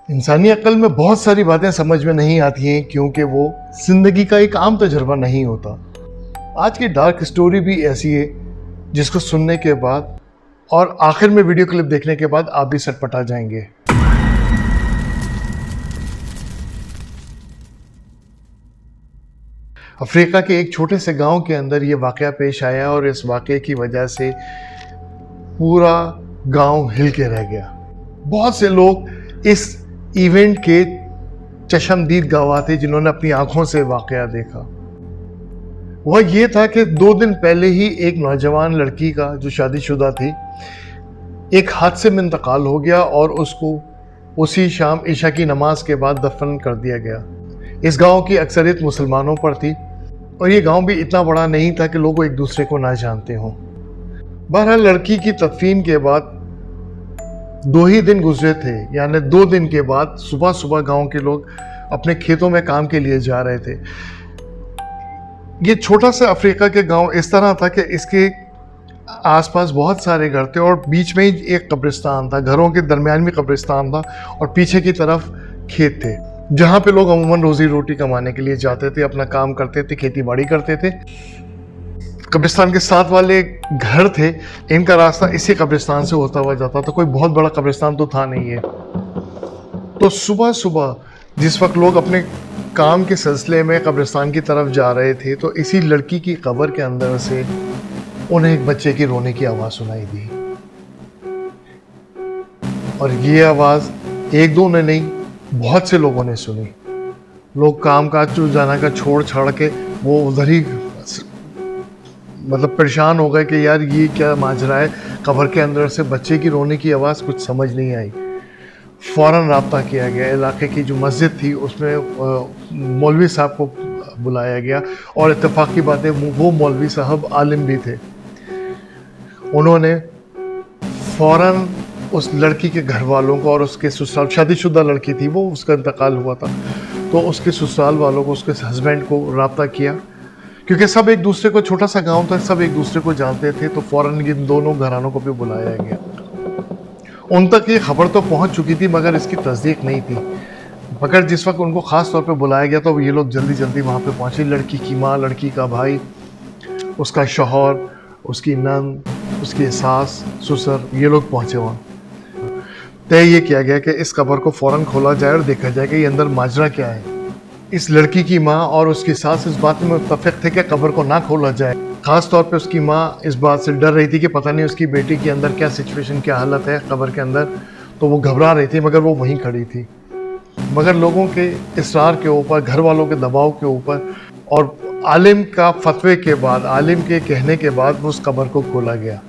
इंसानी अक्ल में बहुत सारी बातें समझ में नहीं आती हैं क्योंकि वो जिंदगी का एक आम तजुर्बा नहीं होता। आज की डार्क स्टोरी भी ऐसी है जिसको सुनने के बाद और आखिर में वीडियो क्लिप देखने के बाद आप भी सटपटा जाएंगे। अफ्रीका के एक छोटे से गांव के अंदर ये वाकया पेश आया और इस वाकये की वजह से पूरा गांव हिल के रह गया। बहुत से लोग इस इवेंट के चश्मदीद गवाह थे जिन्होंने अपनी आंखों से वाकया देखा। वह ये था कि 2 दिन पहले ही एक नौजवान लड़की का जो शादीशुदा थी एक हादसे में इंतकाल हो गया और उसको उसी शाम ईशा की नमाज के बाद दफन कर दिया गया। इस गांव की अक्सरियत मुसलमानों पर थी और ये गांव भी इतना बड़ा नहीं था कि लोग एक दूसरे को ना जानते हों। बहरहाल लड़की की तदफीन के बाद 2 ही दिन गुजरे थे, यानी 2 दिन के बाद सुबह सुबह गांव के लोग अपने खेतों में काम के लिए जा रहे थे। ये छोटा सा अफ्रीका के गांव इस तरह था कि इसके आसपास बहुत सारे घर थे और बीच में ही एक कब्रिस्तान था, घरों के दरमियान में कब्रिस्तान था और पीछे की तरफ खेत थे जहाँ पे लोग अमूमन रोजी रोटी कमाने के लिए जाते थे, अपना काम करते थे, खेती बाड़ी करते थे। कब्रिस्तान के साथ वाले घर थे, इनका रास्ता इसी कब्रिस्तान से होता हुआ जाता था। कोई बहुत बड़ा कब्रिस्तान तो था नहीं है। तो सुबह सुबह जिस वक्त लोग अपने काम के सिलसिले में कब्रिस्तान की तरफ जा रहे थे तो इसी लड़की की कब्र के अंदर से उन्हें एक बच्चे की रोने की आवाज़ सुनाई दी। और ये आवाज़ एक दो ने नहीं, बहुत से लोगों ने सुनी। लोग काम काज जाना का छोड़ छाड़ के वो उधर ही परेशान हो गए कि यार ये क्या माजरा है। कब्र के अंदर से बच्चे की रोने की आवाज़ कुछ समझ नहीं आई। फ़ौरन राब्ता किया गया। इलाके की जो मस्जिद थी उसमें मौलवी साहब को बुलाया गया और इत्तेफाक की बात है वो मौलवी साहब आलिम भी थे। उन्होंने फ़ौरन उस लड़की के घर वालों को और उसके ससुराल, शादीशुदा लड़की थी वो, उसका इंतकाल हुआ था, तो उसके ससुराल वालों को, उसके हस्बैंड को राब्ता किया क्योंकि सब एक दूसरे को, छोटा सा गांव था, सब एक दूसरे को जानते थे। तो फ़ौरन इन दोनों घरानों को भी बुलाया गया। उन तक ये खबर तो पहुंच चुकी थी मगर इसकी तस्दीक नहीं थी। मगर जिस वक्त उनको ख़ास तौर पे बुलाया गया तो ये लोग जल्दी जल्दी वहाँ पे पहुँचे। लड़की की माँ, लड़की का भाई, उसका शौहर, उसकी नंद, उसकी सास, ससुर, ये लोग पहुँचे वहाँ। तय ये किया गया कि इस कब्र को फ़ौरन खोला जाए और देखा जाए कि ये अंदर माजरा क्या है। इस लड़की की माँ और उसकी सास इस बात में मुत्तफिक थे कि कब्र को ना खोला जाए। ख़ास तौर पे उसकी माँ इस बात से डर रही थी कि पता नहीं उसकी बेटी के अंदर क्या सिचुएशन, क्या हालत है कब्र के अंदर, तो वो घबरा रही थी मगर वो वहीं खड़ी थी। मगर लोगों के इसरार के ऊपर, घर वालों के दबाव के ऊपर और आलिम का फतवे के बाद, आलिम के कहने के बाद उस कब्र को खोला गया।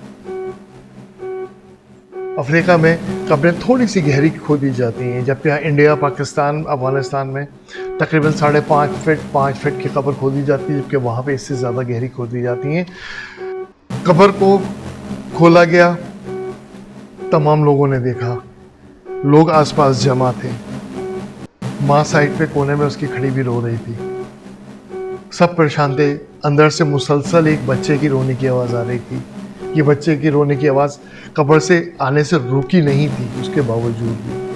अफ्रीका में कब्रें थोड़ी सी गहरी खोदी जाती हैं, जबकि यहाँ इंडिया, पाकिस्तान, अफगानिस्तान में तकरीबन 5.5 फीट 5 फीट की कब्र खोदी जाती है, जबकि वहाँ पे इससे ज़्यादा गहरी खोदी जाती हैं। कब्र को खोला गया, तमाम लोगों ने देखा, लोग आसपास जमा थे। माँ साइड पे कोने में उसकी खड़ी भी रो रही थी। सब परेशान थे। अंदर से मुसलसल एक बच्चे की रोने की आवाज़ आ रही थी। ये बच्चे की रोने की आवाज़ कब्र से आने से रुकी नहीं थी। उसके बावजूद भी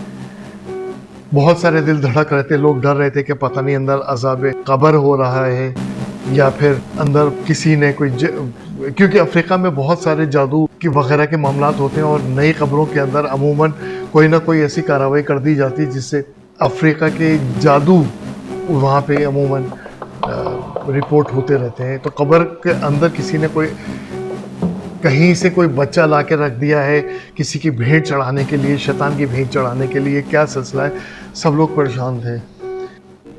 बहुत सारे दिल धड़क रहे थे। लोग डर रहे थे कि पता नहीं अंदर अज़ाब कब्र हो रहा है या फिर अंदर किसी ने क्योंकि अफ्रीका में बहुत सारे जादू की वगैरह के मामलात होते हैं और नई कब्रों के अंदर अमूमन कोई ना कोई ऐसी कार्रवाई कर दी जाती है जिससे अफ्रीका के जादू वहाँ पे अमूमन रिपोर्ट होते रहते हैं। तो कब्र के अंदर किसी ने कहीं से कोई बच्चा ला के रख दिया है किसी की भेंट चढ़ाने के लिए, शैतान की भेंट चढ़ाने के लिए, क्या सिलसिला है। सब लोग परेशान थे।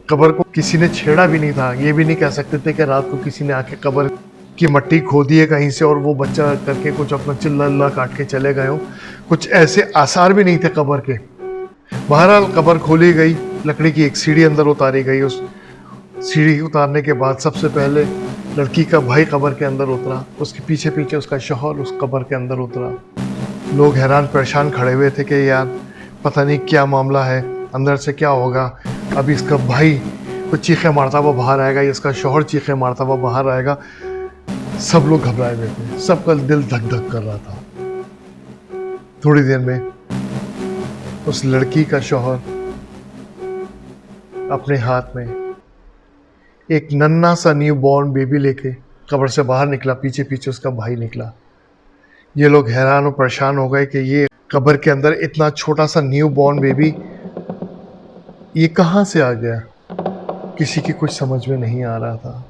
कब्र को किसी ने छेड़ा भी नहीं था। ये भी नहीं कह सकते थे कि रात को किसी ने आके कब्र की मट्टी खोदी है कहीं से और वो बच्चा करके कुछ अपना चिल्ला काट के चले गए हो। कुछ ऐसे आसार भी नहीं थे कब्र के। बहरहाल कब्र खोली गई, लकड़ी की एक सीढ़ी अंदर उतारी गई। उस सीढ़ी उतारने के बाद सबसे पहले लड़की का भाई कब्र के अंदर उतरा, उसके पीछे पीछे उसका शौहर उस कब्र के अंदर उतरा। लोग हैरान परेशान खड़े हुए थे कि यार पता नहीं क्या मामला है, अंदर से क्या होगा। अब इसका भाई कुछ चीखें मारता हुआ बाहर आएगा, इसका शौहर चीखें मारता हुआ बाहर आएगा। सब लोग घबराए हुए थे, सबका दिल धक धक कर रहा था। थोड़ी देर में उस लड़की का शौहर अपने हाथ में एक नन्हा सा न्यू बॉर्न बेबी लेके कब्र से बाहर निकला, पीछे पीछे उसका भाई निकला। ये लोग हैरान और परेशान हो गए कि ये कब्र के अंदर इतना छोटा सा न्यू बॉर्न बेबी ये कहाँ से आ गया। किसी की कुछ समझ में नहीं आ रहा था।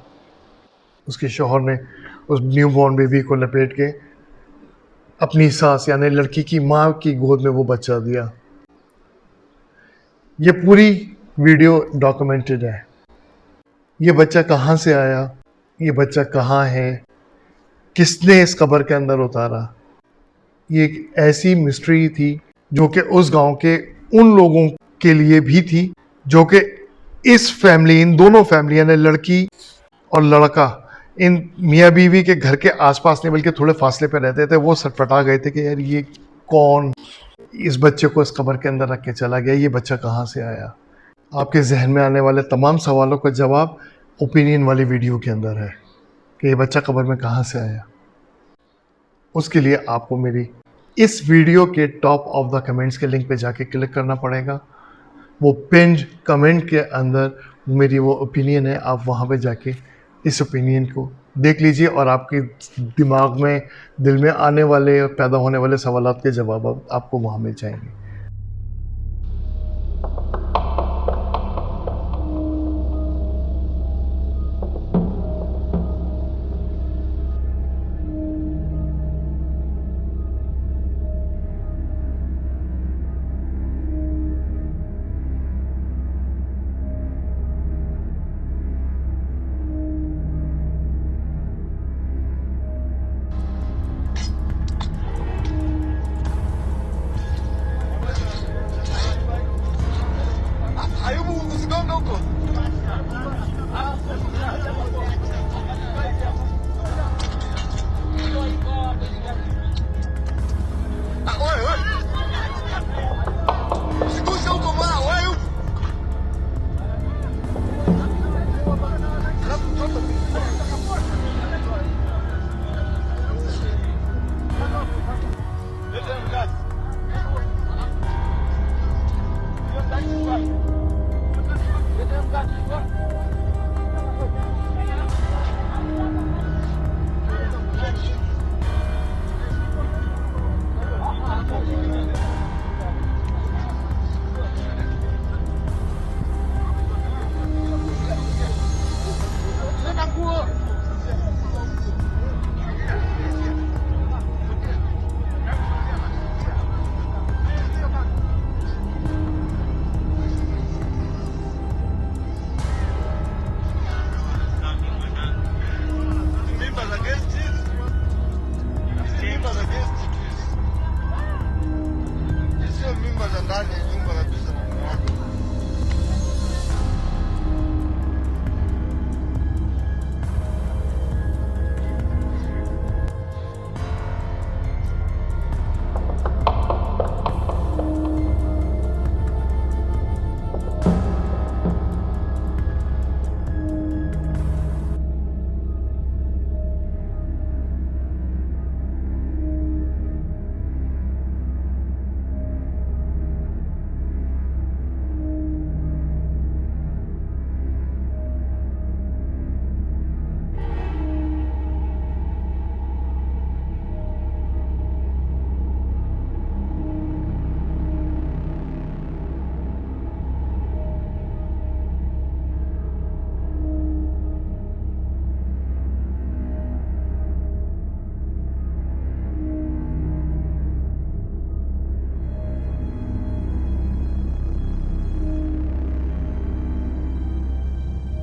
उसके शौहर ने उस न्यू बॉर्न बेबी को लपेट के अपनी सास यानी लड़की की माँ की गोद में वो बच्चा दिया। ये पूरी वीडियो डॉक्यूमेंटेड है। ये बच्चा कहाँ से आया, ये बच्चा कहाँ है, किसने इस कब्र के अंदर उतारा, ये एक ऐसी मिस्ट्री थी जो कि उस गांव के उन लोगों के लिए भी थी जो कि इस फैमिली, इन दोनों फैमिली यानी लड़की और लड़का, इन मियाँ बीवी के घर के आसपास नहीं बल्कि थोड़े फासले पे रहते थे। वो सटपटा गए थे कि यार ये कौन इस बच्चे को इस कब्र के अंदर रख के चला गया, ये बच्चा कहाँ से आया। आपके जहन में आने वाले तमाम सवालों का जवाब ओपिनियन वाली वीडियो के अंदर है कि ये बच्चा कब्र में कहाँ से आया। उसके लिए आपको मेरी इस वीडियो के टॉप ऑफ द कमेंट्स के लिंक पे जाके क्लिक करना पड़ेगा। वो पिन्ड कमेंट के अंदर मेरी वो ओपिनियन है, आप वहाँ पे जाके इस ओपिनियन को देख लीजिए और आपके दिमाग में, दिल में आने वाले और पैदा होने वाले सवालात के जवाब आपको वहाँ मिल जाएंगे।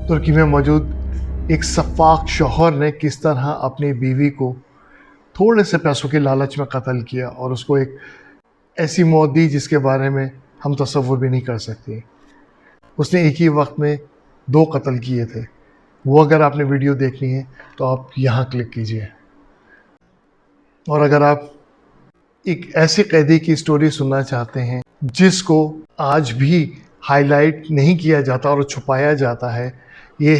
तुर्की में मौजूद एक सफाक शौहर ने किस तरह अपनी बीवी को थोड़े से पैसों के लालच में कत्ल किया और उसको एक ऐसी मौत दी जिसके बारे में हम तसव्वुर भी नहीं कर सकते। उसने एक ही वक्त में 2 कत्ल किए थे। वो अगर आपने वीडियो देखनी है तो आप यहाँ क्लिक कीजिए। और अगर आप एक ऐसे कैदी की स्टोरी सुनना चाहते हैं जिसको आज भी हाईलाइट नहीं किया जाता और छुपाया जाता है, ये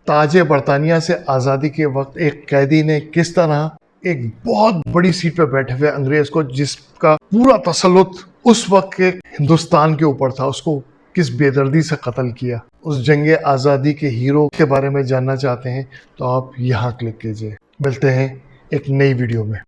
ताजे बरतानिया से आज़ादी के वक्त एक कैदी ने किस तरह एक बहुत बड़ी सीट पर बैठे हुए अंग्रेज को, जिसका पूरा तसल्लुत उस वक्त के हिंदुस्तान के ऊपर था, उसको किस बेदर्दी से कत्ल किया, उस जंग आज़ादी के हीरो के बारे में जानना चाहते हैं तो आप यहाँ क्लिक कीजिए। मिलते हैं एक नई वीडियो में।